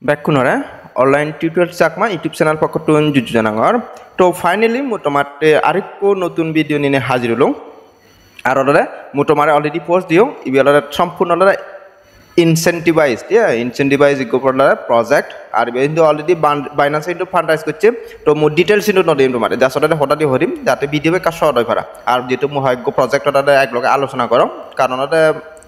Bakunore online tutorial sakma YouTube channel pakotun jujujanangor to finally motomate arikko notun video nine hajirulung arolore motomare already post dio ibiolore sampurnolore incentivized incentivize go porla project আর কিন্তু already Binance into ফান্ডরাইজ করছে তো মো details into নদিম তোমারে জাস্টতে হঠাৎই হরিম যাতে video কাজ সহজ হয় পারা আর যেহেতু মো হয়গো প্রজেক্টটা একলগে আলোচনা করো কারণ এটা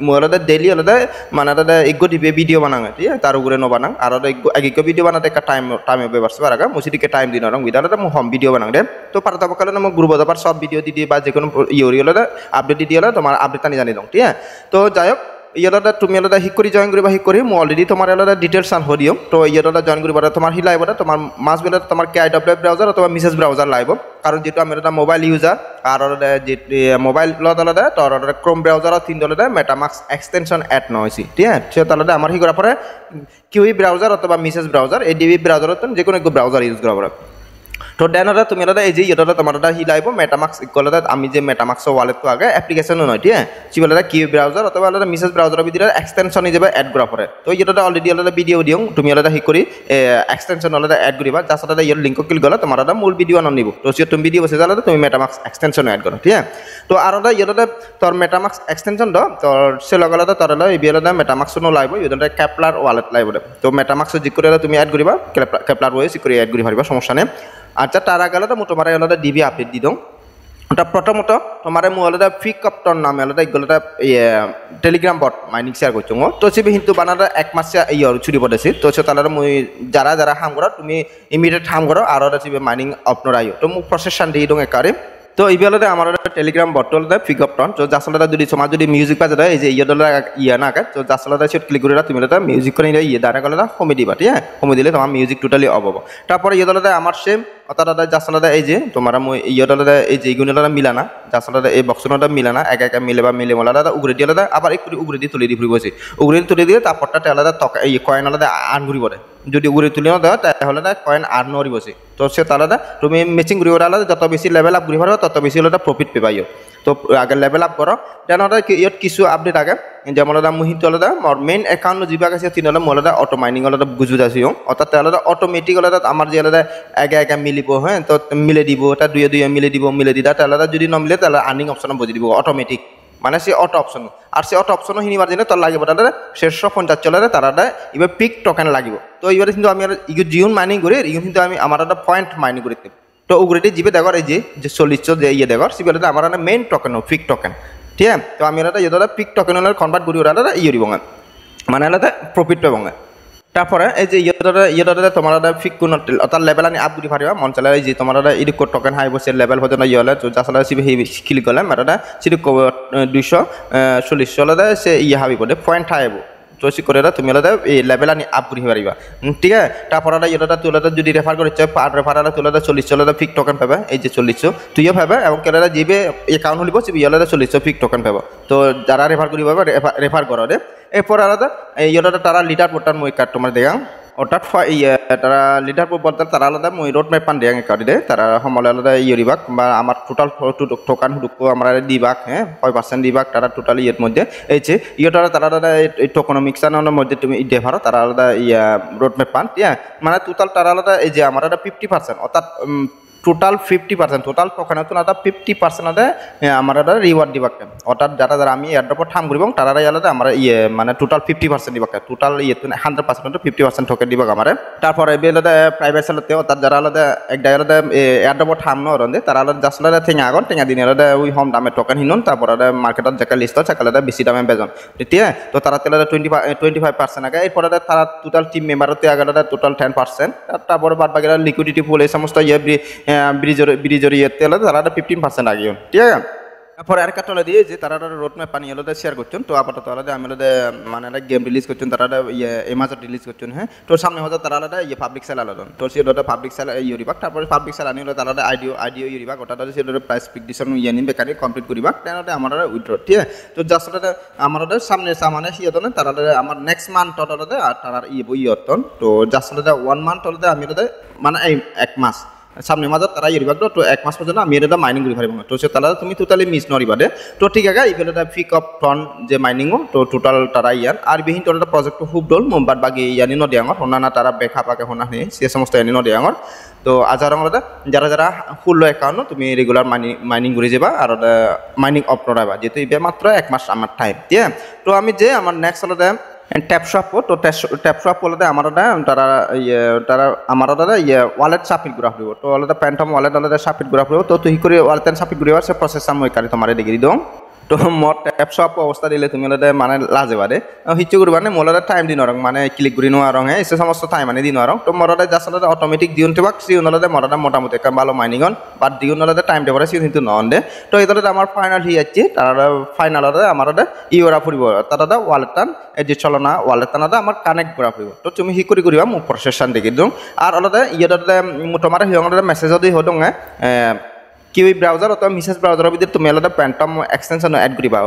মোরলে ডেইলি হলে মানে এটা একগো দিবে ভিডিও বানাঙে ঠিক আছে তার উপরে ন বানাং আর একগো ভিডিও বানাতে একটা টাইম ব্যবস্থা পারাগা মুসিদিকে টাইম দিন রং বিদালতে মো হোম ভিডিও বানাং দে তো পারতা বকালে মো গ্রুপ দাবার সব ভিডিও দি বা যে কোনো ইউরি হলে আপডেট দি হলে তোমার আপডেট জানি দং ঠিক আছে তো যাই হোক ইয়ালটা তুমি ইয়ালটা হিকরি জয়েন করিবা হিকরি মো অলরেডি তোমার ইয়ালটা ডিটেইলস আন হদিও তো ইয়ালটা জয়েন করিবা তোমার হি লাইবটা তোমার মাস বেলা তোমার KIW ব্রাউজার অথবা মিসেস ব্রাউজার লাইব কারণ যেটা আমি এটা মোবাইল ইউজার আর যে মোবাইল লদলদা তো ক্রোম ব্রাউজার তিন দলদা মেটামাস্ক এক্সটেনশন এড নইছি ঠিক আছে সে তালদা আমার হি করা পরে কিউই ব্রাউজার অথবা মিসেস ব্রাউজার এডিবি ব্রাউজার যে কোনো এক ব্রাউজার ইউজ করা পরে তো দেনরা তুমি এটা এই যে এটা তোমারটা হি লাইব মেটামাস্ক ইকুয়ালটা আমি যে মেটামাস্ক ওয়ালেট তো আগে অ্যাপ্লিকেশন নয় ঠিক আছে সিবলটা কি ব্রাউজার অথবা এটা মিসেস ব্রাউজার ভিতরে এক্সটেনশন হিসেবে এড করা পড়ে তো এটা অলরেডি এটা ভিডিও দিও তুমি এটা হি করি এক্সটেনশন এটা এড করিবা যার সাথে এর লিংক ক্লিক করলে তোমার এটা মূল ভিডিও আন নিব তো তুমি ভিডিও বসে যালে তুমি মেটামাস্ক এক্সটেনশন এড করো ঠিক আছে তো আর এটা তোর মেটামাস্ক এক্সটেনশন দ তোর সে লগালে তোর এই বিয়েটা মেটামাস্ক নো লাইব এটা ক্যাপলার ওয়ালেট লাইব তো মেটামাস্ক জি করে তুমি এড করিবা ক্যাপলার ওয়ে সি করে এড করি পারিবা সমস্যা নেই আচ্ছা তার আগে তো তোমার এলাকা ডিবি আপডেট দি দং ওটা প্রথমত তোমার মোবাইলটা পিক আপ টন নামে এলাকা এগুলোটা টেলিগ্রাম বট মাইনিং শেয়ার করছো তো সে কিন্তু বানাটা এক মাস ছুটি পড়েছি তো সে তাহলে মই যারা যারা হাম করো তুমি ইমিডিয়েট হাম করো আর মাইনিং অপনর আইও তো মোক প্রসেসন দিয়ে দং একারে তো এইবেলাতে আমার টেলিগ্রাম বটলতে পিক আপ টন তো যাসলটা যদি তোমার যদি মিউজিক পাজে এই যে ইয়া না আগে তো যাসলটা সেট ক্লিক করে তুমি মিউজিক করে ইয়ে দাঁড়া গেলে কমে দিবা ঠিক আছে কমে দিলে তোমার মিউজিক টোটালি অফ হবো তারপরে ইয়েদলতে আমার সেম অর্থাৎ যাসলটা এই যে তোমার ইয়েদলতে এই যে এইগুলোটা মিলানা যাসলটা এই বক্সটা মিলানা এক এক মিলে বা মিলে মোলাটা উগরে দিয়ে আলাদা আবার একটু উগরে দিয়ে তুলে দিয়ে ফুরি বসে উগরে তুলে দিয়ে তারপরটা আলাদা টকা এই কয়েন আলাদা আন ঘুরি পড়ে যদি উগরে তুলে দেওয়া তাহলে কয়েন আর নড়ি বসে তো সে আলাদা তুমি মেচিং ঘুরি আলাদা যত বেশি লেভেল আপ ঘুরি পারো তত বেশি হলে প্রফিট পেপাইও তো আগে লেভেল আপ করো যেন ইয়াত কিছু আপডেট আগে যেমন মুহিত আলাদা মোর মেইন একাউন্ট যিবাক আছে তিন মোর অটো মাইনিং আলাদা বুঝু যাচ্ছি অর্থাৎ আলাদা অটোমেটিক আলাদা আমার যে আলাদা একে একে মিলিব হ্যাঁ তো মিলে দিব এটা দুয়ে দুয়ে মিলে দিদা আলাদা যদি নমিলে তাহলে আর্নিং অপশন বুঝে দিব অটোমেটিক মানে সে অটো অপশন আর সে অটো অপশন হিনিবার জন্য তোর লাগিব তাহলে 650 চলে তারা এবার পিক টোকেন লাগিব তো এবারে কিন্তু আমি জিউন মাইনিং করি কিন্তু আমি আমার একটা পয়েন্ট মাইনিং করি তো উগরেটি জিবে দেখর এই যে 40 যে ইয়ে দেখর সিবেলে আমার মেইন টোকেন পিক টোকেন ঠিক আছে তো আমি এটা পিক টোকেন কনভার্ট করি ওরা ইয়ে দিব মানে এটা প্রফিট পাবো তারপরে এই যে ইয়েটা তোমার ফিক কোন অর্থাৎ লেভেল আনি আপ করি পারিবা মন চালে এই যে তোমার ইডিকো টোকেন হাই বসে লেভেল পর্যন্ত ইয়ে হলে যাসলে সে ক্লিক করলে এটা সিডি 240 হলে সে ইয়ে হাবি পড়ে পয়েন্ট হাইব তো সে করে তুমি এই লেভেল আনি আপ করি পারিবা ঠিক আছে তারপরে ইয়েটা তুলে যদি রেফার করে পার রেফার তুলে 40 চলে ফিক টোকেন পাবে এই যে 40 তুইও পাবে এবং কেলা যিবে একাউন্ট হলিব সে ইয়ে 40 ফিক টোকেন পাবে তো যারা রেফার করি পাবে রেফার করো রে এরপর আলাদা ইয়েটা তারা লিডার পোর্টাল মই কার্ড তোমার দেখাম অর্থাৎ তারা লিডার পোর্টাল তারা আলাদা মই রোড ম্যাপ পান দেখাং কার্ড দে তারা সমলে আলাদা ইয়ে দিবাক বা আমার টোটাল টোকান হুডুকো আমরা দিবাক হ্যাঁ 5% দিবাক তারা টোটালি এর মধ্যে এই যে ইয়েটা তারা আলাদা টোকোনমিক্সানের মধ্যে তুমি দেখারো তারা আলাদা ইয়া রোড ম্যাপ পান ঠিক আছে মানে টোটাল তারা আলাদা এই যে আমার 50% অর্থাৎ টোটাল 50% টোটাল টোকেন তো না 50% আমার রিওয়ার্ড দিবাক অর্থাৎ যারা যারা আমি এয়ারড্রপ ঠাম করিব তারাই আলাদা আমার ইয়ে মানে টোটাল 50% দিবাক টোটাল ইয়ে 100% 50% টোকেন দিবাক আমার তারপরে বেলাদা প্রাইভেট সেলতে অর্থাৎ যারা আলাদা একটা আলাদা এয়ারড্রপ ঠাম ন রন্দে তারা আলাদা জাসলাদা থেঙা আগন থেঙা দিন আলাদা ওই হোম দামে টোকেন হিনুন তারপর মার্কেটত জাকা লিস্ট আছে কালাদা বেশি দামে বেজন ঠিক আছে তো তারা তেলাদা 25% আগে এরপর তারা টোটাল টিম মেম্বারতে আগালাদা টোটাল 10% তারপরে বাদ বাকিরা লিকুইডিটি পুল এই সমস্ত ইয়ে ব্রিজের ইয়েতে তারা 15% আগে ঠিক আছে তারপরে আর কাটলে দিয়ে যে তারা রোড ম্যাপ পানি আলাদা শেয়ার করছেন তো আপাতত আলাদা আমি আলাদা মানে একটা গেম রিলিজ করছেন তারা ইয়ে এমাজন রিলিজ করছেন হ্যাঁ তো সামনে হয়তো তারা আলাদা ইয়ে পাবলিক সেল আলাদা তো সেটা পাবলিক সেল ইয়ে দিবাক তারপরে পাবলিক সেল আনি তারা আইডিও ইয়ে দিবাক ওটা সেটা প্রাইস পিকডিশন ইয়ে নিন বেকারি কমপ্লিট করিবাক তাহলে আমার উইথড্র ঠিক আছে তো জাস্ট আমার সামনে সামানে সিয়ে তারা আমার নেক্সট মান্থ আলাদা আর তারা ইয়ে ইয়ে তো জাস্ট 1 মান্থ আলাদা আমি আলাদা মানে এক মাস সামনে মাজত তারা ইয়ে দিবা তো 1 মাস পর্যন্ত আমি এটা মাইনিং করি পারিব তো সে তারা তুমি টোটালি মিস নরিবা দে তো ঠিক আছে ইবেলে ফিক অফ টন যে মাইনিং তো টোটাল তারা ইয়ান আর বিহিন তোলা প্রজেক্ট খুব দল মোমবাদ বাকি ইয়ানি নদী আঙর হনানা তারা বেখা পাকে হনা হে সে সমস্ত ইয়ানি নদী আঙর তো আজারং যারা যারা ফুল অ্যাকাউন্ট তুমি রেগুলার মাইনিং করে যাবা আর মাইনিং অফ নরাবা যেহেতু ইবে মাত্র 1 মাস আমার টাইম ঠিক আছে তো আমি যে আমার নেক্সট হলো ট্যাপশপ তো ট্যাপশপ বলতে আমার তারা আমার ওয়ালেট সাবমিট করা হইব তো already phantom wallet already submit করা হইব তো তুই করে ওয়ালেট সাবমিট করিবার সে প্রসেস আমি কারি তোমারে দেখিয়ে দিও তো মোর ট্যাপশপ অবস্থা দিলে তুমি অলরেডি মানে লাজে বাদে হিচু করবা না মোর টাইম দিন রং মানে ক্লিক করি নোয়া রং এসে সমস্ত টাইম মানে দিন রং তো মোর জাস্ট অলরেডি অটোমেটিক দিউন থাক সিউন অলরেডি মোর মোটামুটি একটা ভালো মাইনিং অন বাট দিউন অলরেডি টাইম দেবরে সিউন কিন্তু নন দে তো এদরে আমার ফাইনাল হি আছে তারা ফাইনাল অলরেডি আমার ইওরা ফুরিব তারা ওয়ালেট টান যে চলনা ওয়ালেট টানা আমার কানেক্ট করা ফুরিব তো তুমি হি করি করিবা মো প্রসেসন দেখি দিও আর অলরেডি ইয়েদরে তোমার হিয়ং মেসেজ দি হদং কিউই ব্রাউজার অথবা মিসেস ব্রাউজারের ভিতরে তুমি আলাদা প্যান্টম এক্সটেনশন এড করিবা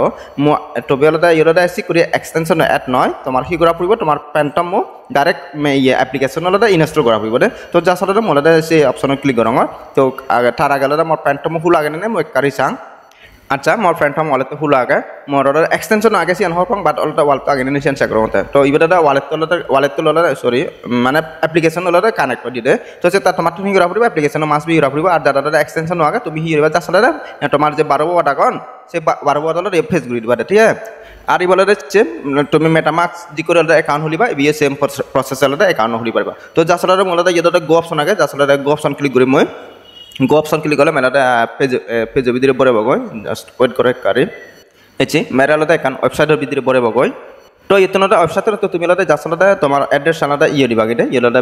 তবে আলাদা ইয়েটা এসি করে এক্সটেনশন এড নয় তোমার কি করা পড়ব তোমার প্যান্টম ডাইরেক্ট ইয়ে অ্যাপ্লিকেশন আলাদা ইনস্টল করা পড়ব তো যা আসলে মোলাদা সে অপশন ক্লিক করং তো তার আগে আলাদা মোর প্যান্টম ফুল আগে নে মই কারি চাং আচ্ছা মোর প্যান্টম ওয়ালেট ফুল আগে মোর এক্সটেনশন আগে সিয়ান হওয়ার বাট অলটা ওয়ালেট আগে নিয়ে চেঞ্জ করো তো ইবেটা ওয়ালেট সরি মানে অ্যাপ্লিকেশন হলো কানেক্ট করে দিতে তো সে তার তোমার তুমি করা পড়বে অ্যাপ্লিকেশন মাস বি করা পড়বে আর যারা এক্সটেনশন আগে তুমি হিরবা আসলে তোমার যে 12 ওয়াট এখন সে 12 ওয়াট হলো রেফ্রেশ করে দিবা ঠিক আছে আর বলে যে তুমি মেটামাক্স দি করে অ্যাকাউন্ট হলিবা এবিএ সেম প্রসেস হলো অ্যাকাউন্ট হলি পারবা তো যা আসলে মূলত ইয়েটা গো অপশন আগে যা আসলে গো অপশন ক্লিক করি মই গো অপশন ক্লিক করলে মেলাটা পেজের ভিতরে পড়ে বগয় জাস্ট ওয়েট করে কারি এসে মেরা আলাদা এখন ওয়েবসাইটের ভিতরে পড়ে বগয় তো ইতনটা ওয়েবসাইটে তো তুমি আলাদা জাসলাদা তোমার অ্যাড্রেস আলাদা ইয়ে দিবা গেটে ইয়েলাদা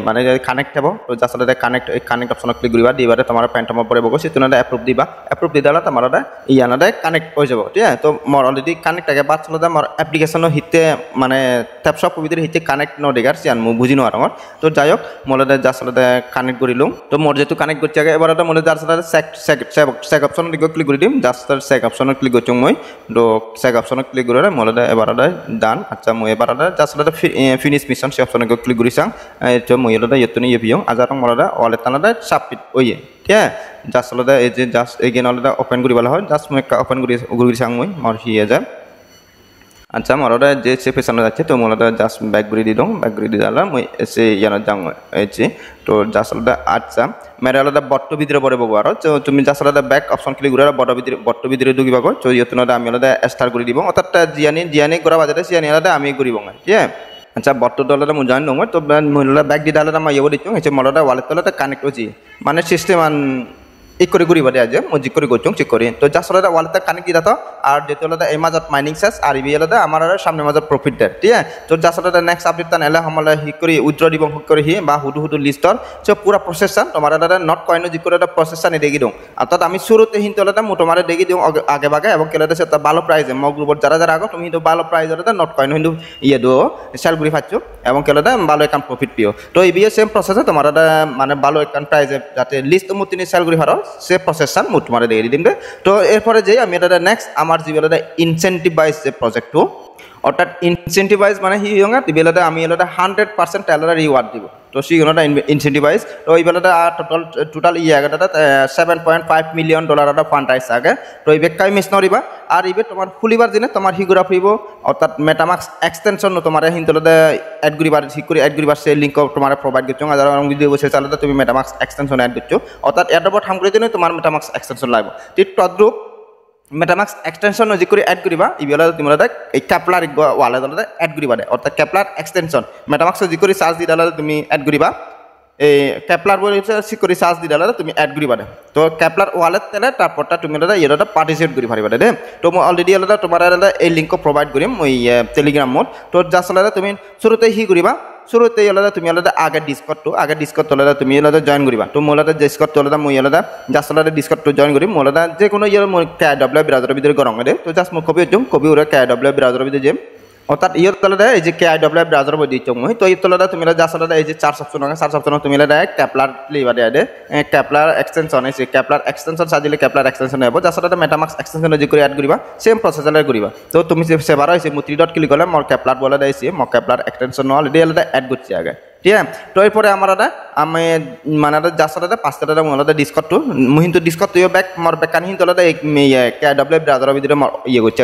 মানে কানেক্ট হবো তো জাসলাদা কানেক্ট অপশন ক্লিক করিবা দিবারে তোমার প্যান্টম পড়ে বগো সিতনটা অ্যাপ্রুভ দিবা অ্যাপ্রুভ দিদালা তোমার ইয়ে আলাদা কানেক্ট হয়ে যাব ঠিক আছে তো মোর অলরেডি কানেক্ট আগে বাদ চলাদা মোর অ্যাপ্লিকেশনও হিতে মানে ট্যাপশপ ভিতরে হিতে কানেক্ট ন দেগার সিয়ান মু বুঝি নোয়ার আমার তো যাই হোক মোলাদা জাসলাদা কানেক্ট করিলুম তো মোর যেহেতু কানেক্ট করছি আগে এবার মোলে জাসলাদা সেক অপশন ক্লিক করে দিম জাস্ট সেক অপশন ক্লিক করছি মই তো সেক অপশন ক্লিক করে মোলাদা এবার ডান আচ্ছা মই এবার জাস্ট ফিনিশ মিশন সে অপশন ক্লিক করিছাং তো মই এটা ইয়েতনি ইয়েপিও আজারং মোলাদা ওয়ালেট তানাদা সাবমিট ওয়ে ঠিক আছে জাস্ট আলাদা এই যে জাস্ট এগেন আলাদা ওপেন করিবালা হয় জাস্ট মই ওপেন করিছাং মই মোর হিয়ে যায় আচ্ছা মোর যে সে পেছনে যাচ্ছে তো মোলাদা জাস্ট ব্যাক করে দি দং ব্যাক করে দি দালা মই এসে ইয়ানা যাং এসে তো জাস্ট আলাদা আচ্ছা মেরে আলাদা বট্ট ভিতরে পড়ে বগো আর তো তুমি জাস্ট আলাদা ব্যাক অপশন ক্লিক করে বট্ট ভিতরে ঢুকিবা গো তো ইয়তনদা আমি আলাদা স্টার করে দিব অর্থাৎ জিয়ানি করা বাজারে সিয়ানি আলাদা আমি করিব ঠিক আছে আচ্ছা বট্ট দলাদা মু জানি নং তো মহিলা ব্যাক দি দালাদা মা ইয়ে দিচ্ছ হচ্ছে মোলাদা ওয়ালেট তলাদা কানেক্ট হচ্ছে মানে সিস্টেম এক করে ঘুরি বাদে আজ মই করে করছুং চেক করি তো জাস্ট আলাদা ওয়ালেটটা কানেক্ট দিতা তো আর যেহেতু আলাদা এই মাজত মাইনিং শেষ আর ইবি আলাদা আমার সামনে মাজত প্রফিট দেয় ঠিক আছে তো জাস্ট আলাদা নেক্সট আপডেট তান এলা সমলে হি করে উইথড্র দিব হুক করে হি বা হুদু লিস্টর সো পুরা প্রসেসন তোমার আলাদা নট কয়েন জি করে প্রসেসন দেখি দিও অর্থাৎ আমি শুরুতে হিন্তু আলাদা মু তোমারে দেখি দিও আগে ভাগে এবং কেলাতে সেটা ভালো প্রাইজে মগ গ্রুপর যারা যারা আগো তুমি কিন্তু ভালো প্রাইজ আলাদা নট কয়েন কিন্তু ইয়ে দো সেল করি পাচ্ছো এবং কেলাতে ভালো একান প্রফিট পিও তো ইবি সেম প্রসেসে তোমার মানে ভালো একান প্রাইজে যাতে লিস্ট মু তিনি সেল করি হারো সে প্রসেসন মু তোমারে দেখি দিম তো এরপরে যে আমি এটা নেক্সট আমার জীবনে ইনসেন্টিভাইজ যে প্রজেক্ট অর্থাৎ ইনসেন্টিভাইজ মানে হি হঙ্গা বেলাতে আমি এলাটা 100% টেলার রিওয়ার্ড দিব তো সেই হলো ইনসেন্টিভাইজ তো এই বেলাতে টোটাল ই আগে $7.5 মিলিয়ন ফান্ড আইসে আগে তো এই বেকাই মিস নরিবা আর ইবে তোমার ফুলিবার দিনে তোমার হিগুরা ফুরিব অর্থাৎ মেটামাক্স এক্সটেনশন তোমার হিন্তলতে অ্যাড করিবার হিকুরি অ্যাড করিবার সে লিঙ্ক তোমার প্রোভাইড করছো আর ভিডিও বসে চালাতে তুমি মেটামাক্স এক্সটেনশন অ্যাড করছো অর্থাৎ এর উপর ঠাম করে দিনে তোমার মেটামাক্স এক্সটেনশন লাগবে ঠিক তদ্রুপ মেটামাক্স এক্সটেনশন যি করে এড করিবা ইবেলা তুমি এই ক্যাপলার ওয়ালেট এড করিবা দে অর্থাৎ ক্যাপলার এক্সটেনশন মেটামাক্স যি করে চার্জ দি দালা তুমি এড করিবা এই ক্যাপলার বলে সি করে চার্জ দি দালা তুমি এড করিবা দে তো ক্যাপলার ওয়ালেট তেলে তারপরটা তুমি এটা পার্টিসিপেট করি পারিবা দে তো মই অলরেডি আলাদা তোমার এই লিঙ্ক প্রোভাইড করিম ওই টেলিগ্রাম মোড তো জাস্ট আলাদা তুমি শুরুতে হি করিবা শুরুতে আলাদা তুমি আলাদা আগে ডিসকর্ড আলাদা তুমি আলাদা জয়েন করিবা তো মোলাদা ডিসকর্ড আলাদা মই আলাদা জাস্ট আলাদা ডিসকর্ড ডিসকর্ড জয়েন করি মোলাদা যে কোনো ইয়ার মই KW ব্রাউজারের ভিতরে গরং দে তো জাস্ট মই কপি জম কপি ওরা KW ব্রাউজারের ভিতরে যেম অর্থাৎ ইয়র তলাদা এই যে KW ব্রাউজারের ভিতরে দিচ্ছ মই তো ইয়র তলাদা তুমি জাস্ট আলাদা এই যে চার্জ অপশন আছে চার্জ অপশন তুমি আলাদা ক্যাপলার লিবা দে ক্যাপলার এক্সটেনশন আছে ক্যাপলার এক্সটেনশন সাজিলে ক্যাপলার এক্সটেনশন হবে জাস্ট আলাদা মেটামাক্স এক্সটেনশন যে করে অ্যাড করিবা সেম প্রসেসরে করিবা তো তুমি সেবার হইছে মু 3 ডট ক্লিক করলে মোর ক্যাপলার বলে দেইছি মোর ক্যাপলার এক্সটেনশন অলরেডি আলাদা অ্যাড করছি আগে ঠিক আছে তো এরপরে আমার আমি মানে যার সাথে পাঁচটা মূলত ডিসকটটো মই কিন্তু ডিসকটটো ব্যাক মর বেকান কিন্তু KW ব্রাউজারের ভিতরে ইয়ে করছে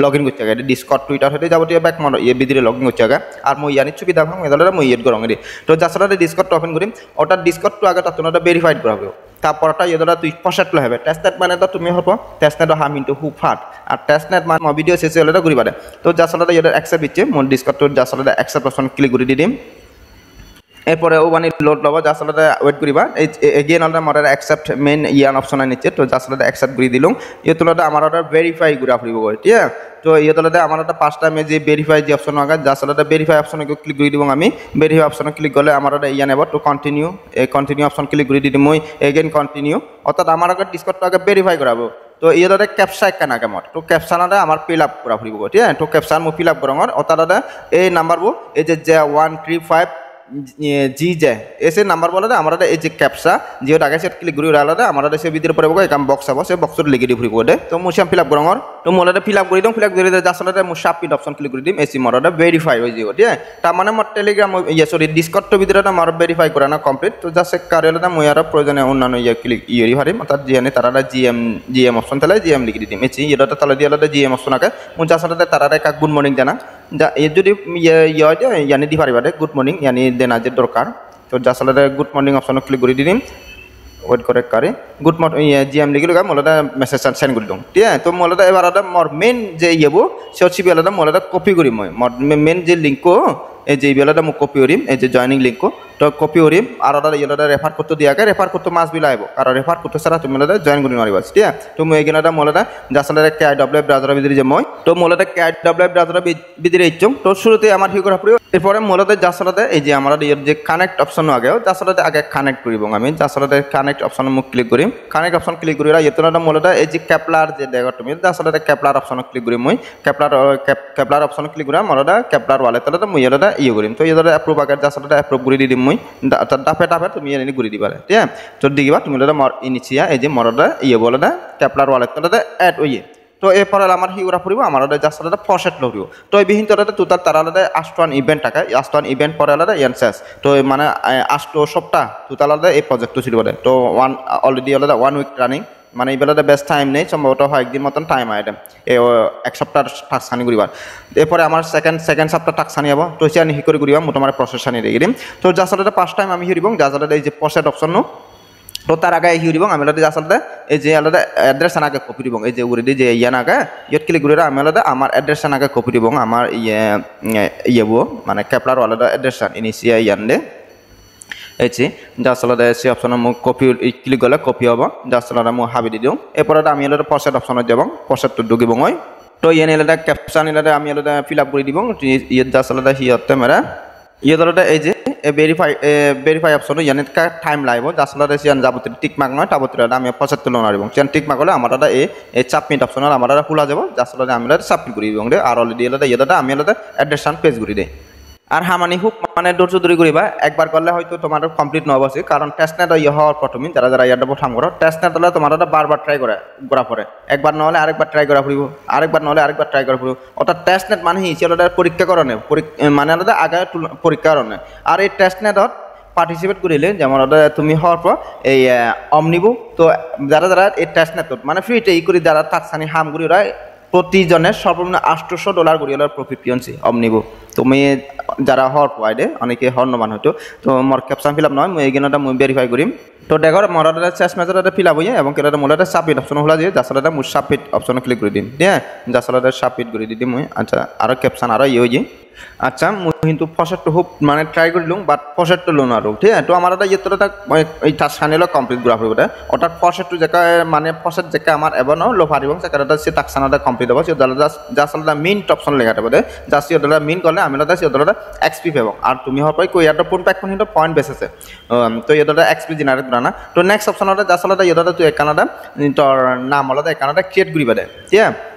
লগ ইন করছে ডিসকট টুইটার হতে যাব ব্যাক মর ইয়ে ভিতরে লগ ইন করছে আর মই ইয়ানি সুবিধা পাম এদলে মই ইয়েট গরং তো যার সাথে ডিসকটটো ওপেন করিম ওটা ডিসকটটো আগে ততনটা ভেরিফাইড করা হবে তারপরটা ইয়েদরা তুই পশ্চাৎ লো হবে টেস্টনেট মানে তো তুমি হব টেস্টনেট হাম ইন্টু হু ফাট আর টেস্টনেট মানে ভিডিও শেষে হলে ঘুরিবা তো যার সাথে ইয়েদের অ্যাকসেপ্ট দিচ্ছে মোর ডিসকটটো যার সাথে অ্যাকসেপ্ট অপশন ক্লিক করে দিম এরপরে ও মানে লোড লব যার সাথে ওয়েট করিবা এগেইন অলরেডি আমার অ্যাকসেপ্ট মেইন ইয়ান অপশন নিচ্ছে তো যার সাথে অ্যাকসেপ্ট করে দিলাম ইয়ে তুলতে আমার ভেরিফাই ঘুরা ফুরিব ঠিক আছে তো ইয়ে তুলতে আমার পাঁচ টাইমে যে ভেরিফাই যে অপশন আগে যার সাথে ভেরিফাই অপশনে ক্লিক করে দিব আমি ভেরিফাই অপশনে ক্লিক করলে আমার ইয়া নেব তো কন্টিনিউ এই কন্টিনিউ অপশন ক্লিক করে দিম মই এগেইন কন্টিনিউ অর্থাৎ আমার আগে ডিসকটটো আগে ভেরিফাই করাবো তো ইয়ে ক্যাপচা একখান আগে মত তো ক্যাপচানাতে আমার ফিল আপ করা ফুরিব ঠিক আছে তো ক্যাপচান মই ফিল আপ করঙর অর্থাৎ এই নাম্বারবো এই যে 135 জি যে এসে নাম্বার বলে আমার এই যে ক্যাপচা যেটা আগে সেট ক্লিক করি আলাদা আমার সে ভিতরে পড়ে একাম বক্স হব সে বক্সত লিখে দি ফুরিব দে তো মুসি ফিল আপ করঙর তো মোলে ফিল আপ করে দিম ফিল আপ করে দিয়ে আসলে মু সাবমিট অপশন ক্লিক করে দিম এসি মোর ভেরিফাই হয়ে যাব ঠিক আছে তার মানে মোর টেলিগ্রাম ইয়ে সরি ডিসকটটো ভিতরে আমার ভেরিফাই করা না কমপ্লিট তো যা সে কার্যালয়টা মই আর প্রয়োজনে অন্যান্য ইয়ে ক্লিক ইয়ে হারিম অর্থাৎ জিএনে তারা জিএম অপশন তাহলে জিএম লিখে দিম এসি এটা তাহলে দিয়ে আলাদা জিএম অপশন আগে মু যা সাথে তারা এক গুড মর্নিং জানা যা যদি ইয়ানি দি পারিবা গুড মর্নিং ইয়ানি দেনা যে দরকার তো যা সাথে গুড মর্নিং অপশন ক্লিক করে দিম ওয়েট করে কারে গুড মর্নিং জিএম লিখে লগা মোলা মেসেজ সেন্ড করে দিম ঠিক আছে তো মোলা এবার মোর মেন যে ইয়েবো সে হচ্ছে বেলাটা মোলা কপি করি মই মেন যে লিঙ্ক এই যে বেলাটা মোক কপি করিম এই যে জয়নিং লিঙ্ক তো কপি করিম আর ইয়েটা রেফার করতে দিয়াকে রেফার করতে মাস বিল আইব কারণ রেফার করতে ছাড়া তুমি জয়েন করি নারিবা ঠিক আছে তো মই এখানে মোলা যার সাথে KW ব্রাউজারের ভিতরে যে মই তো মোলা KW ব্রাউজারের ভিতরে ইচ্ছুম তো শুরুতে আমার হি করা পড়িব এরপরে মোলা যার সাথে এই যে আমার ইয়ের যে কানেক্ট অপশন আগেও যার সাথে আগে কানেক্ট করিব আমি যার সাথে কানেক্ট অপশন মুখ ক্লিক করিম কানেক্ট অপশন ক্লিক করি ইয়েতনটা মোলা এই যে ক্যাপলার যে দেখো তুমি যার সাথে ক্যাপলার অপশন ক্লিক করি মই ক্যাপলার অপশন ক্লিক করি মোলা ক্যাপলার ওয়ালেট তাহলে মই এটা ইয়ে করিম তো ইয়েটা অ্যাপ্রুভ আগে যার সাথে অ্যাপ্রুভ করে দিম মই টাপে টাপে তুমি এনে ঘুরি দিবা ঠিক আছে তো দেখিবা তুমি মর ইনিচিয়া এই যে মরটা ইয়ে বলে না ক্যাপলার ওয়ালেট তাহলে অ্যাড হইয়ে তো এরপরে আমার হি করা পড়ব আমার যার সাথে ফসেট লড়িব তো এই বিহীন তোরা তোতার তারা আলাদা আষ্টন ইভেন্ট থাকে আষ্টন ইভেন্ট পরে আলাদা শেষ তো মানে 8 সপ্তাহ তোতার আলাদা এই প্রজেক্টটো ছিল বলে তো অলরেডি আলাদা 1 উইক রানিং মানে এইবেলাতে বেস্ট টাইম নেই সম্ভবত একদিন মতন টাইম আইটেম এক সপ্তাহ টাক্স সানি করিবার এরপরে আমার সেকেন্ড সপ্তাহ টাক্স সানি হব তো সে আমি হি করে করিবা মোটামুটি প্রসেস সানি রেখে দিম তো যার সাথে ফার্স্ট টাইম আমি হিরিব যার সাথে এই যে প্রসেট অপশন তো তার আগে হিরিব আমি আলাদা আসলে এই যে আলাদা অ্যাড্রেস আগে কপি দিব এই যে উড়ি যে ইয়ান আগে ইয়ত ক্লিক করে আমি আলাদা আমার অ্যাড্রেস আগে কপি দিব আমার ইয়েবো মানে ক্যাপলার আলাদা অ্যাড্রেস ইনিশিয়া ইয়ান দে এসে যার সাথে সে অপশন মোক কপি ক্লিক করলে কপি হব যার সাথে মোক হাবি দি দিওঁ এরপরে আমি আলাদা পশ্চাৎ অপশনত যাব পশ্চাৎটো ঢুকিব মই তো ইয়ান আলাদা ক্যাপশন আলাদা আমি আলাদা ফিল আপ করে দিব ইয়ে যার সাথে সিহঁতে মেরা ইয়ে দলতে এই যে ভেরিফাই অপশন ইয়ানে টাইম লাগবে যার সাথে সিয়ান যাবতীয় টিক মার্ক নয় তাবতীয় আমি পশ্চাৎ তুলনা দিব সিয়ান টিক মার্ক হলে আমার এই সাবমিট অপশন আমার খোলা যাব যার সাথে আমি সাবমিট করে দিব আর অলরেডি আলাদা ইয়েটা আমি আলাদা অ্যাড্রেসান পেজ করে দিই আর হামানি খুব মানে ধৈর্য ধরে করিবা একবার করলে হয়তো তোমার কমপ্লিট নহব কারণ টেস্টনেট ইয়ে হওয়ার পর তুমি যারা ইয়াটা প্রথম করো টেস্টনেট হলে তোমার বারবার ট্রাই করা পরে একবার নহলে আরেকবার ট্রাই করা ফুরিব আরেকবার নহলে আরেকবার ট্রাই করা ফুরিব অর্থাৎ টেস্টনেট মানে হিসেবে পরীক্ষা করণে মানে আলাদা আগে পরীক্ষা করণে আর এই টেস্টনেটত পার্টিসিপেট করিলে যেমন তুমি হওয়ার পর এই অমনিবো তো যারা এই টেস্টনেটত মানে ফ্রিতে ই করে যারা টাকসানি হাম করি ওরা প্রতিজনের সর্বনিম্ন $800 করে প্রফিট পিয়নছি অমনিবো তুমি যারা হওয়ার পাইডে অনেকে হর্ণমান হয়তো তো মোর ক্যাপশন ফিল আপ নয় মই এইখানে মই ভেরিফাই করিম তো দেখো মোর শেষ মেজরটা ফিল আপ হয়ে এবং কেটা মোলাটা সাবমিট অপশন হলা দিয়ে যার সাথে মই সাবমিট অপশন ক্লিক করে দিম ঠিক আছে যার সাথে সাবমিট করে দিম মই আচ্ছা আরো ক্যাপশন আরো ইয়ে হয়ে আচ্ছা মই কিন্তু ফসেটটো খুব মানে ট্রাই করিলুম বাট ফসেটটো লোন আর ঠিক আছে তো আমার এটা ইয়েটা এই টাস্ক সানিল কমপ্লিট করা হবে অর্থাৎ ফসেটটো যেটা মানে ফসেট যেটা আমার এবার ন লো পারিব সেটা সে টাস্ক সানাটা কমপ্লিট হবে সে যার সাথে মিন অপশন লেখা থাকবে যা সে মিন করলে আমি সে এক্সপি পাব আর তুমি হওয়ার পর কই এটা ফোন প্যাক কিন্তু পয়েন্ট বেসেছে তো এটা এক্সপি জেনারেট করা না তো নেক্সট অপশনটা যার সাথে এটা তুই একানাটা তোর নাম হলো একানাটা ক্রিয়েট করিবা দে ঠিক আছে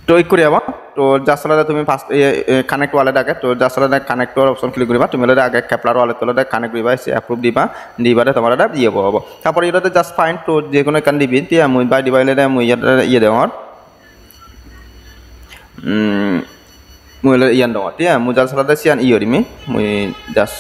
তো এই করে যাবা তো যার সাথে তুমি ফার্স্ট কানেক্ট ওয়ালেট আগে তো যার সাথে কানেক্টর অপশন ক্লিক করিবা তুমি আগে ক্যাপলার ওয়ালেট তোলে কানেক্ট করিবা সে অ্যাপ্রুভ দিবারে তোমার এটা ইয়ে হব তারপরে এটাতে জাস্ট ফাইন তো যে কোনো এখান দিবি ঠিক আছে মুই বাই দিবাইলে মুই ইয়ে দেওয়ার mula iyan dong dia mujal salada sian iyo dimi mui jas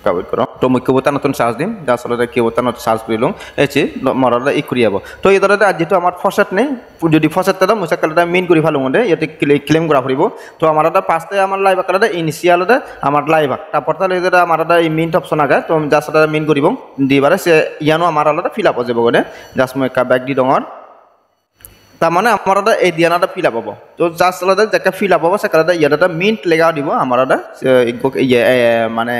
kawit koro to mui kebutan notun charge dim jas salada kebutan not charge pilung eche marada ikuri abo to idorada যেহেতু আমার faucet নেই যদি faucet তা মুসা কালাটা main করি ভালো মনে এতে claim করা পড়িব তো আমারটা পাঁচতে আমার লাইভ কালাটা ইনিশিয়ালটা আমার লাইভ তারপর তাহলে এটা আমারটা এই মেইন অপশন আগে তো জাস্ট এটা মেইন করিব দিবারে সে ইয়ানো আমার আলাদা ফিল আপ হয়ে যাব গনে জাস্ট মই কা ব্যাক দি ডঙর তার মানে আমারটা এই দিয়ানাটা ফিল আপ হবো তো জাস্ট আলাদা যেটা ফিল আপ হবো সেটা ইয়াটা মিন্ট লেগা দিব আমারটা মানে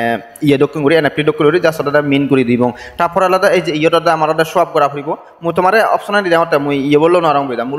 ইয়ে ডকুমেন্ট করে এনএফটি ডকুমেন্ট জাস্ট আলাদা মিন্ট করে দিব তারপর আলাদা এই যে ইয়াটা আমারটা সোয়াপ করা পড়িব মু তোমার অপশন দি দামটা মুই ইয়ে বললো না রং মু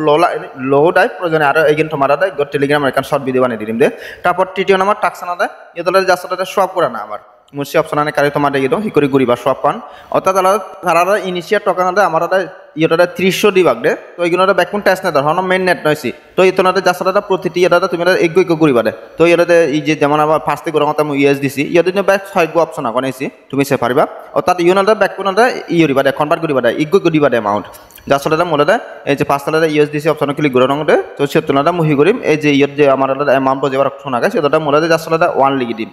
লো ডাই প্রয়োজন আর এইগেন তোমারটা টেলিগ্রাম একান শর্ট ভিডিও বানিয়ে দিম দে তারপর তৃতীয় নাম্বার টাক্সানাটা ইয়াটা জাস্ট আলাদা সোয়াপ করা না আমার মুসি অপশনানে কারি তোমার দেই দাও হিকরি গুরিবা সোয়াপ পান অর্থাৎ আলাদা তারা ইনিশিয়াল টকানাটা আমারটা ইয়েটা 300 দিবাক দে তো এইগুলোটা ব্যাকগ্রাউন্ড টেস্ট না ধরো মেইন নেট নয়সি তো ইতনাতে জাসলাটা প্রতিটি এটা তুমি এগো এগো করিবা দে তো এটাতে এই যে যেমন আমার ফার্স্টে গরমতা মু ইউএস দিছি ইয়াতে নে ব্যাক 6 গো অপশন আগাইছি তুমি সে পারিবা অর্থাৎ ইউনালটা ব্যাকগ্রাউন্ডটা ইয়রিবা দে কনভার্ট করিবা দে এগো এগো দিবা দে অ্যামাউন্ট জাসলাটা মোলাটা এই যে পাঁচটাটা ইউএস দিছি অপশন ক্লিক গরং দে তো সেতনাটা মুহি করিম এই যে ইয়ত যে আমার অ্যামাউন্ট বজেবার অপশন আগে সেটা মোলাতে জাসলাটা 1 লিখি দিম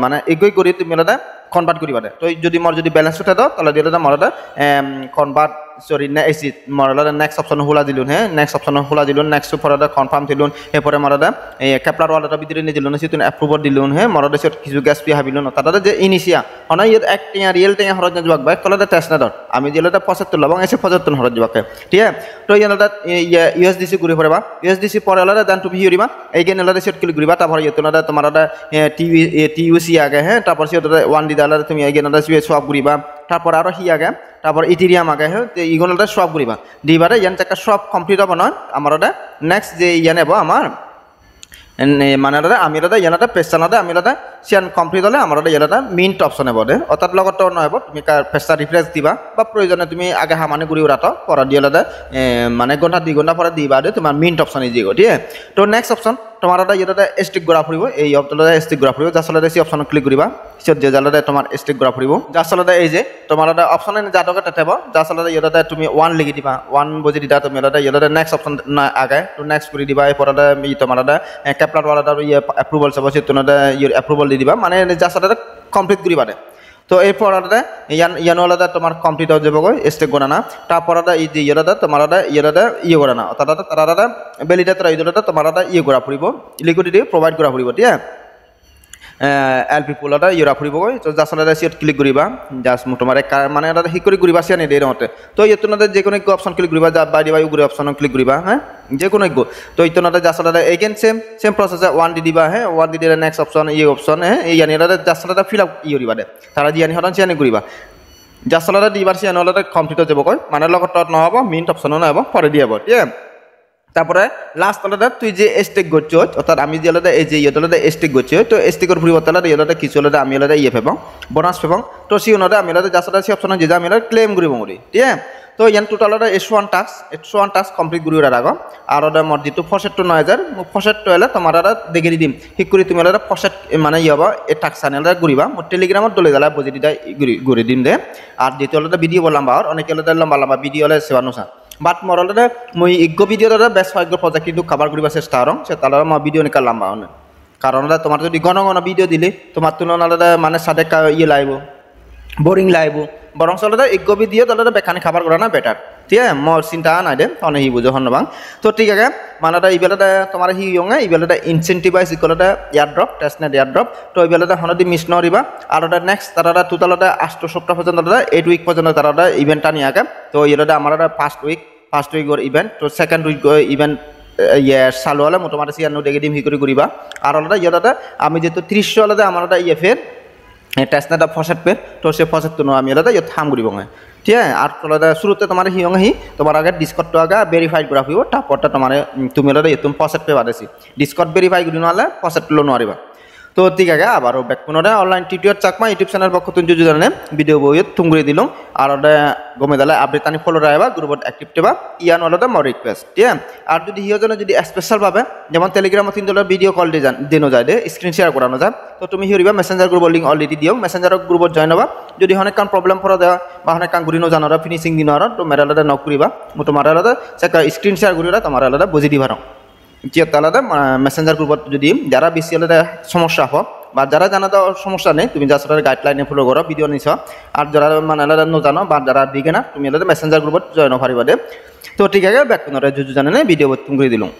মানে এগো করি তুমি মোলাটা কনভার্ট করিবা দে তো যদি মোর যদি ব্যালেন্স উঠে দাও তাহলে দিলাটা মোলাটা কনভার্ট সরি নেক্সট মরালা নেক্সট অপশন হোলা দিলুন হ্যাঁ নেক্সট অপশন হোলা দিলুন নেক্সট পরাদা কনফার্ম দিলুন এরপরে মরাদা এই ক্যাপলার ওয়ালাটা ভিতরে নিয়ে দিলুন সেতুন অ্যাপ্রুভার দিলুন হ্যাঁ মরাদা সেট কিছু গ্যাস পি হাবিলুন তাতে যে ইনিশিয়া অনা ইয়ে এক টিয়া রিয়েল টিয়া হরজ জবাক বাই কলাদা টেস্ট না দর আমি দিলাটা 75 লবং এসে 75 হরজ জবাক ঠিক আছে তো ইয়ালাটা ইউএসডিসি ঘুরে পড়বা ইউএসডিসি পরে আলাদা দেন টু ভিউরিবা এইগেন আলাদা সেট ক্লিক করিবা তারপর ইয়েতনাদা তোমারদা টিইউসি আগে হ্যাঁ তারপর সেটা 1 দিদা আলাদা তুমি এইগেন আলাদা সোয়াপ করিবা তারপর আরো হি আগে তারপর ইথেরিয়াম আগে হ্যাঁ ইগুলোটা সব করিবা দিবারে ইয়ান একটা সব কমপ্লিট হবো নয় আমার নেক্সট যে ইয়া নেব আমার মানে আমি ইয়ানাটা পেস্টানাতে আমি সিয়ান কমপ্লিট হলে আমার ইয়াটা মিন্ট অপশন হব দে অর্থাৎ লগত নহব তুমি পেস্টা রিফ্রেশ দিবা বা প্রয়োজনে তুমি আগে হামানে ঘুরি উড়াত পর দিয়ে মানে ঘন্টা 2 ঘন্টা পরে দিবা দে তোমার মিন্ট অপশন ইজি গো ঠিক আছে তো নেক্সট অপশন তোমার ইয়াটা স্টিক করা ফুরিব এই অপশনটা স্টিক করা ফুরিব জাসলাতে সি অপশন ক্লিক করিবা পিছত যে জালাতে তোমার স্টিক করা ফুরিব জাসলাতে এই যে তোমার অপশনে জাতকে তেতেব জাসলাতে ইয়াটা তুমি 1 লিখি দিবা 1 বজি দিবা তুমি ইয়াটা নেক্সট অপশন আগে তো নেক্সট করে দিবা এরপরে তোমার ক্যাপলার ওয়ালাটা ইয়ে অ্যাপ্রুভাল সব আছে তোনাটা ইয়ে অ্যাপ্রুভাল দি দিবা মানে জাসলাতে কমপ্লিট করিবা দে তো এরপর ইয়ানোয়ালাদা তোমার কমপ্লিট হয়ে যাবে স্টেক গোনা তারপর এই যে ইয়েটা তোমার ইয়ে করা না অর্থাৎ তারা বেলিটা তোরা ইদোটা তোমার ইয়ে করা ফুরিব লিকুইডিটি প্রোভাইড করা ফুরিব ঠিক আছে এলপি পোলাটা ইয়ে ফুরিব তো জাসলাটা সিট ক্লিক করিবা জাস্ট তোমার মানে হিকরি করিবা সিয়া নেই মতে তো ইতনাদের যে কোনো এক অপশন ক্লিক করিবা যা বাইরে বাই উগুরে অপশন ক্লিক করিবা হ্যাঁ যে কোনো এক তো ইতনাদের জাসলাটা এগেন সেম প্রসেসে 1 দি দিবা হ্যাঁ 1 দি দিলে নেক্সট অপশন এই অপশন হ্যাঁ এই ইয়ানিটা জাসলাটা ফিল আপ ইয়ে করিবা দে তারা জিয়ানি হঠাৎ সিয়ানি করিবা জাসলাটা দিবার সিয়ানলাটা কমপ্লিট হয়ে যাব মানে লগত নহব মিন্ট অপশন নহব পরে দিয়াব ঠিক আছে তারপরে লাস্ট আলাদা তুই যে স্টেক করছ অর্থাৎ আমি যে আলাদা এই যে ইয়ে আলাদা স্টেক করছি তো স্টেকের পরিবর্তে আলাদা ইয়ে কিছু আলাদা আমি আলাদা ইয়ে পেবাম বোনাস পেবাম তো সেই অনুযায়ী আমি আলাদা জাসলাটা সে অপশন যে আমি আলাদা ক্লেম করিব মরি ঠিক আছে তো ইয়ান টোটাল S1 টাস্ক কমপ্লিট করি রাখ আর মোর যেটো ফসেট 9000 ফসেট হলে তোমার দেখে দিম ঠিক করে তুমি ফসেট মানে ইয়ে হবা এই টাস্ক চ্যানেলটা ঘুরিবা মোর টেলিগ্রামত দলে গেলা বুঝে দিটা ঘুরে দিম দে আর যেহেতু আলাদা ভিডিও বললাম আর অনেকে আলাদা লম্বা ভিডিও হলে সেবানুসা বাট মোর আলাদা মই ইগো ভিডিও বেশ কয়েক প্রজেক্ট কিন্তু কভার করিবা চেষ্টা করম সে তার ভিডিও নিকা লম্বা হয় কারণ তোমার যদি ঘন ঘন ভিডিও দিলে তোমার তুলনা আলাদা মানে সাথে ইয়ে লাগব বোরিং লাগব বরং আলাদা ইগো ভিডিও তাহলে বেখানি খাবার করা না বেটার ঠিক আছে মোর চিন্তা নাই দে তনে হি বুঝো হনবাং তো ঠিক আছে মানে ইবেলাটা তোমার হি ইয়ঙে ইবেলাটা ইনসেন্টিভাইজ ইকলটা air drop testnet air drop তো ইবেলাটা হনদি মিস নরিবা আর নেক্সট তারা টোটালটা 8 সপ্তাহ পর্যন্ত 8 উইক পর্যন্ত তারা ইভেন্টটা নিয়ে আগে তো ইয়েটা আমার ফার্স্ট উইক ইভেন্ট তো সেকেন্ড উইক ইভেন্ট ইয়ে চালু হলে মোটামুটি সিয়ানো দেখে দিম হি করে করিবা আর আলাদা ইয়েটা আমি যেহেতু 300 আলাদা আমার ইয়ে ফের টেস্টনেটা ফসেট পে তো সে ফসেট তো আমি আলাদা ইয়ে থাম করিব ঠিক আছে আর আলাদা শুরুতে তোমার হি তোমার আগে ডিসকর্ড আগে ভেরিফাইড করা হইব তারপরটা তোমার তুমি আলাদা তুমি ফসেট পে বাদেছি ডিসকর্ড ভেরিফাই করি নহলে ফসেট লো নোৱাৰিবা তো ঠিক আছে আবারও ব্যাকপুনরে online tutor Chakma YouTube channel পক্ষ থেকে যদি জানেন ভিডিও বই তুমগুড়ি দিলাম আর গমে দালে আপডেট আনি ফলো রাখবা গ্রুপত অ্যাক্টিভ টেবা ইয়ান হলো মোর রিকোয়েস্ট ঠিক আছে আর যদি হিওজনে যদি স্পেশাল ভাবে যেমন টেলিগ্রামত $3 ভিডিও কল দেনো যায় দে স্ক্রিন শেয়ার করানো যায় তো তুমি হিরিবা মেসেঞ্জার গ্ৰুপৰ লিংক অলরেডি দিও মেসেঞ্জার গ্রুপত জয়েন হবা যদি অনেক কাম প্রবলেম পড়া দেওয়া বা অনেক কাম ঘুরি জানারা ফিনিশিং দিন আর তো মেরা আলাদা নক করিবা তোমার আলাদা স্ক্রিন শেয়ার করিবা তোমার আলাদা বুঝি দিবা যেহেতু আলাদা মেসেঞ্জার গ্রুপত যদি যারা বেশি আলাদা সমস্যা হয় বা যারা জানা দেওয়ার সমস্যা নেই তুমি জাস্ট গাইডলাইনে ফলো করো ভিডিও নিছ আর যারা মানে আলাদা নজানো বা যারা বিগিনার তুমি আলাদা মেসেঞ্জার গ্রুপত জয়েন হওয়া পারিবা দে তো ঠিক আছে ব্যাক পুনরায় জুজু জানে ভিডিও তুমি করে দিলাম